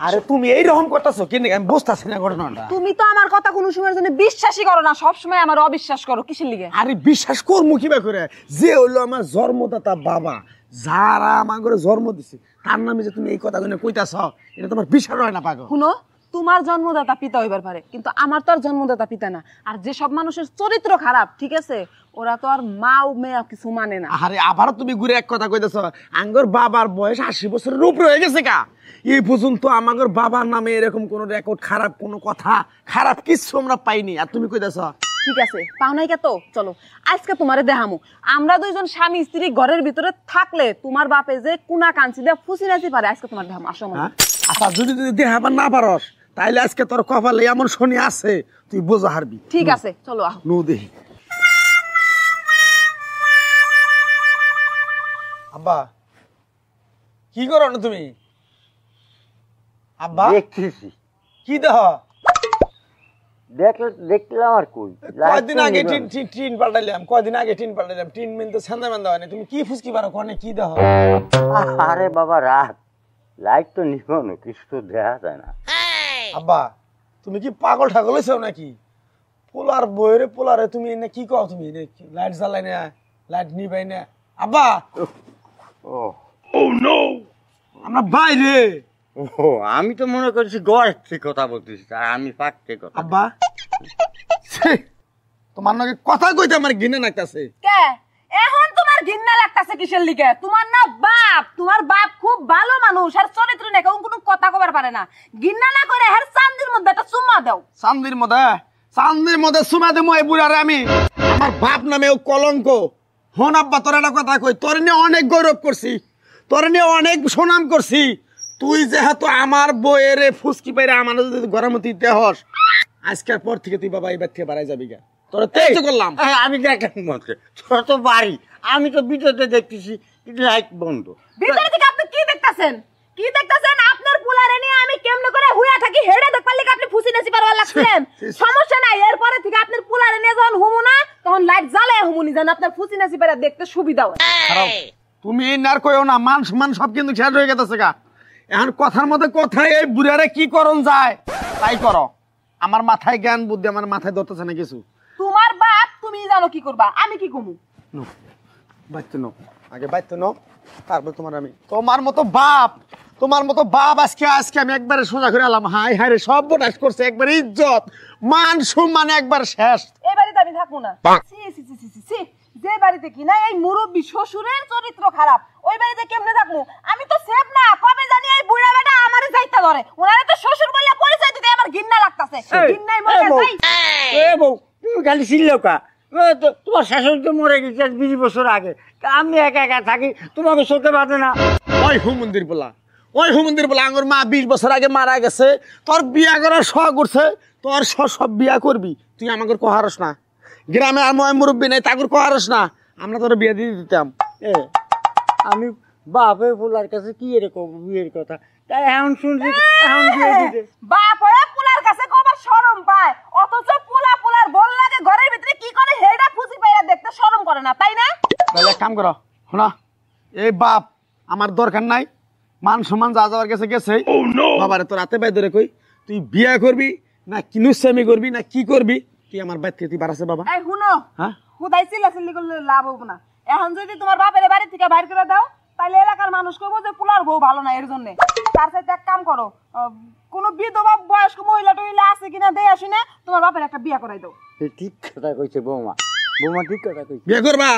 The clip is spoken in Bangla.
আরে তুমি এই রকম করতেছো কি আমি বুঝতাছি না ঘটনাটা। তুমি তো আমার কথা কোনো সময়ের জন্য বিশ্বাসই করো না, সব সময় আমার অবিশ্বাস করো কিসের লিগে? আরে বিশ্বাস করমু কিবা করে, যে হইলো আমার জন্মদাতা বাবা, যারা আমার ঘরে জন্ম দিছে তার নামে যে তুমি এই কথা কইতাছ, এটা তোমার বিশ্বাস হয় না পাগল। শুনো, তোমার জন্মদাতা পিতা হইবার পারে, কিন্তু আমার তো আর জন্মদাতা পিতা না। আর যে সব মানুষের চরিত্র খারাপ, ঠিক আছে, ওরা তো আর মাও মেয়ে কিছু মানে না। আরে আবার তুমি ঘুরে এক কথা কইতেছ, আঙ্গর বাবার বয়স 80 বছরের উপরে হয়ে গেছে কা, এই পর্যন্ত আমাদের বাবার নামে এরকম কোন রেকর্ড খারাপ কোনো কথা খারাপ কিছু আমরা পাইনি, আর তুমি কইতেছ। ঠিক আছে, পাও নাই কে? তো চলো আজকে তোমারে দেখামু, আমরা দুইজন স্বামী স্ত্রী ঘরের ভিতরে থাকলে তোমার বাপে যে কুনা কাঞ্চি দিয়ে ফুসি নাচি পারে, আজকে তোমার দেখামু। আসো আমার। আচ্ছা যদি তুই দেখাবার না পারস তাইলে আজকে তোর কপালে এমন শনি আছে তুই বোঝা হারবি। ঠিক আছে চলো আহ। নো দেখি। আব্বা কি করো না তুমি? আব্বা দেখতেছি। কি দেহ? দেখলাম আর কই, কয়দিন আগে টিন পাল্টাইলাম, কয়দিন আগে টিন পাল্টাইলাম, টিন মিন তো ছান্দা মান্দা হয় না, তুমি কি ফুসকি পারো কোনে কি দেহ? আরে বাবা রাত, লাইট তো নিভানো, কিছু তো দেখা যায় না। আব্বা তুমি কি পাগল ঠাগল হইছো নাকি? পোলার বইরে পোলারে তুমি এনে কি কও? তুমি লাইট জ্বালাই না, লাইট নিবাই না? আব্বা ও ও নো, আমরা বাইরে। ও আমি তো মনে করছি ঘর থেকে কথা বলতেছি, আর আমি পাক থেকে কথা। আব্বা তোমার নাকি কথা কইতে আমার ঘৃণা লাগতাছে। কে এখন তোমার ঘৃণা লাগতাছে কিসের লিগে? তোমার না বাপ, তোমার বাপ খুব ভালো মানুষ, আর চরিত্র নেই, কোনো কথা কবার পারে না। ঘৃণা না করে হের চান্দির মধ্যে একটা চুম্মা দাও। চান্দির মধ্যে চুমা দেবো এই বুড়ারে আমি? আমার বাপ নামেও কলঙ্ক। হন আব্বা তোর একটা কথা কই, তোর নিয়ে অনেক গৌরব করছি, তোর নিয়ে অনেক সুনাম করছি। তুই যেহেতু আমার বইয়ের ফুসকি পাইরে আমার যদি গরম দিতে হস, আজকের পর থেকে তুই বাবা এই বাদ থেকে বাড়াই যাবি গা। তোর তেজ করলাম আমি দেখলাম মতে তোর তো বাড়ি, আমি তো ভিতরে দেখতেছি লাইট বন্ধ। ভিতরে থেকে আপনি কি দেখতাছেন? কি দেখতাছেন? আপনার পোলারে নিয়ে আমি কেমনে করে হুইয়া থাকি হেডে দেখ পারলে আপনি ফুসি নেছি পারবা লাগছেন। সমস্যা নাই, এরপরে থেকে আপনার পোলারে নিয়ে যখন হুমু না, তখন লাইট জ্বালায় হুমুনি, জান আপনার ফুসি নেছি পারা দেখতে সুবিধা হয়। তুমি এই নার কইও না, মান সম্মান সব কিন্তু শেষ হয়ে গেছে গা। এখন কথার মধ্যে কথাই, এই বুড়ারে কি করন যায় তাই করো। আমার মাথায় জ্ঞান বুদ্ধি, আমার মাথায় ধরতেছে না কিছু। তোমার বাপ, তুমি জানো কি করবা, আমি কি কমু? আগে বাইতে নো, তারপর তোমার মতো বাপ আজকে আমি একবারে সোজা করে এলাম। হাই হাই রে, সব বোনাস করছে, একবার ইজ্জত মান সম্মান একবার শেষ। এই বাড়িতে আমি থাকবো না। যে বাড়িতে কিনা এই মুরব্বী শ্বশুরের চরিত্র খারাপ, ওই বাড়িতে কেমনে থাকবো? আমি তো সেফ না, কবে জানি এই বুড়া বেটা আমারে যাইতা ধরে। ওনারে তো শ্বশুর বলে পরিচয় দিতে আমার ঘৃণা লাগতাছে। ঘৃণাই মরে যাই। এ বউ তুমি খালি চিল্লাও কা? তোমার শাশুড়ি তো মরে গেছে 20 বছর আগে, আমি একা একা থাকি, তোমাকে চোখে বাঁধে না? ওই হুমন্দির বলা আঙ্গুর মা 20 বছর আগে মারা গেছে, তোর বিয়া করার শখ করছে, তোর সব বিয়া করবি, তুই আমাকে কহারস না। গ্রামে আর মুরব্বী নেই, তাকে কহারস না, আমরা তোর বিয়া দিয়ে দিতাম। আমি বাপে পোলার কাছে কি এরকম বিয়ের কথা, তাই এখন শুনছি এখন বিয়ে দিতে। বাপ ওরা পোলার কাছে কবার শরম পায়, অথচ পোলার বল লাগে ঘরের ভিতরে কি করে হেডা ফুসি পাইরা দেখতে শরম করে না, তাই না? তাহলে এক কাম করো, শোনা, এই বাপ আমার দরকার নাই, মান সম্মান যা যাওয়ার গেছে। বাবারে তোর হাতে বাই ধরে কই, তুই বিয়া করবি না কিনুসামি করবি না কি করবি, তুই আমার বাড়ি থেকে তুই বাড়াছে বাবা। এই শুনো, হ্যাঁ হুদাই চিল্লাচিল্লি করলে লাভ হবে না। এখন যদি তোমার বাপের বাড়ি থেকে বাইর করে দাও, তাহলে এলাকার মানুষ কইবো যে পোলার বউ ভালো না, এর জন্য। তার সাথে এক কাম করো, কোন বিধবা বয়স্ক মহিলা টহিলা আছে কিনা দেখে আসি না, তোমার বাপের একটা বিয়া করাই দাও। ঠিক কথা কইছে বৌমা, ঠিক কথা কইছে। বিয়া করবা?